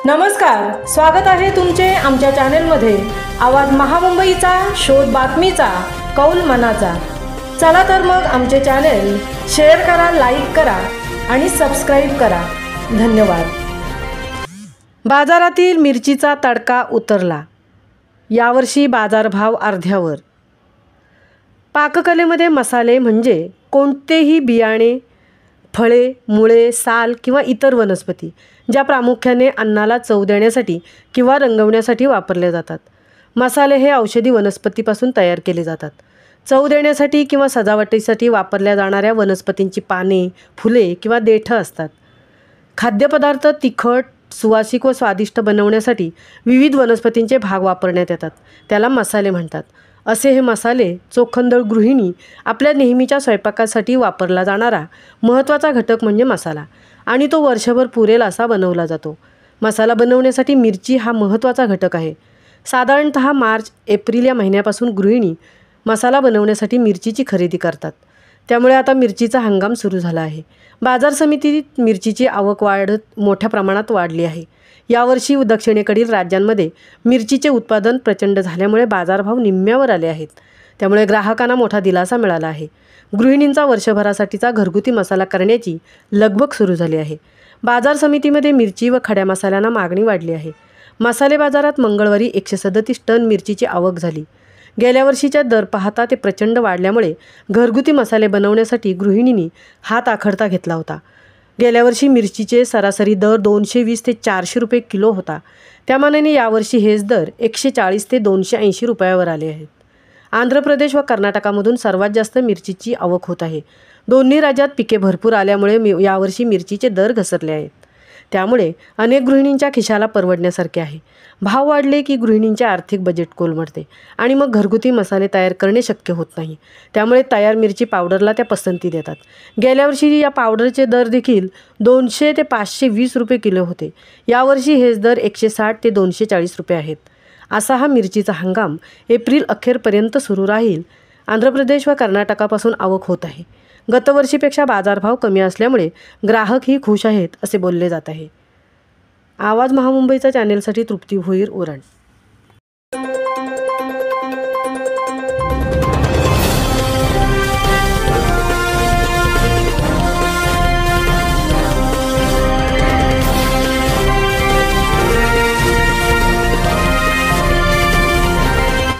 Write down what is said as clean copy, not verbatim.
नमस्कार, स्वागत आहे तुमचे आमच्या चॅनलमध्ये। आवाज महामुंबईचा, शोध बातमीचा, कौल मनाचा। चला तर मग आमचे चॅनल शेअर करा, लाईक करा आणि सबस्क्राइब करा। धन्यवाद। बाजारातील मिरचीचा तडका उतरला। यावर्षी बाजारभाव अर्ध्यावर। पाककलेमध्ये मसाले म्हणजे कोणतेही बियाणे, फळे, मुळे, साल किंवा इतर वनस्पती ज्या प्रामुख्याने अन्नाला चव देण्यासाठी किंवा रंगवण्यासाठी वापरले जातात। मसाले हे औषधी वनस्पतीपासून तयार केले जातात। चव देण्यासाठी किंवा सजावटीसाठी वापरल्या जाणाऱ्या वनस्पतींची पाने, फुले किंवा देठं असतात। खाद्यपदार्थ तिखट, सुवासिक व स्वादिष्ट बनवण्यासाठी विविध वनस्पतींचे भाग वापरण्यात येतात, त्याला मसाले म्हणतात। असे हे मसाले चोखंदळ गृहिणी आपल्या नेहमीच्या स्वयंपाकासाठी वापरला जाणारा महत्त्वाचा घटक म्हणजे मसाला, आणि तो वर्षभर पुरेल असा बनवला जातो। मसाला बनवण्यासाठी मिरची हा महत्त्वाचा घटक आहे। साधारणतः मार्च एप्रिल या महिन्यापासून गृहिणी मसाला बनवण्यासाठी मिरचीची खरेदी करतात, त्यामुळे आता मिरचीचा हंगाम सुरू झाला आहे। बाजार समितीत मिरचीची आवक मोठ्या प्रमाणात वाढली आहे। यावर्षी दक्षिणेकडील राज्यांमध्ये मिरचीचे उत्पादन प्रचंड झाल्यामुळे बाजारभाव निम्म्यावर आले आहेत, त्यामुळे ग्राहकांना मोठा दिलासा मिळाला आहे। गृहिणींचा वर्षभरासाठीचा घरगुती मसाला करण्याची लगबग सुरू झाली आहे। बाजार समितीमध्ये मिरची व खड्या मसाल्यांना मागणी वाढली आहे। मसाले बाजारात मंगळवारी 137 टन मिरचीची आवक झाली। गेल्या वर्षीच्या दर पाहता ते प्रचंड वाढल्यामुळे घरगुती मसाले बनवण्यासाठी गृहिणींनी हात आखडता घेतला होता। गेल्या वर्षी मिरचीचे सरासरी दर 220 ते 400 रुपये किलो होता, त्यामानाने यावर्षी हेच दर 140 ते 280 रुपयावर आले आहेत। आंध्र प्रदेश व कर्नाटकामधून सर्वात जास्त मिरचीची आवक होत आहे। दोन्ही राज्यात पिके भरपूर आल्यामुळे यावर्षी मिरचीचे दर घसरले आहेत, त्यामुळे अनेक गृहिणींच्या खिशाला परवडण्यासारखे आहे। भाव वाढले की गृहिणींचे आर्थिक बजेट कोलमडते आणि मग घरगुती मसाले तयार करणे शक्य होत नाही, त्यामुळे तयार मिरची पावडरला त्या पसंती देतात। गेल्या वर्षी या पावडरचे दर देखील 200 ते 520 रुपये किलो होते, यावर्षी हेच दर 160 ते 240 रुपये आहेत। असा हा मिरचीचा हंगाम एप्रिल अखेरपर्यंत सुरू राहील। आंध्र प्रदेश व कर्नाटकापासून आवक होत आहे। गतवर्षीपेक्षा बाजारभाव कमी असल्यामुळे ग्राहकही खुश आहेत असे बोलले जात आहे। आवाज महामुंबईचा चॅनेलसाठी तृप्ती भोईर, उरण।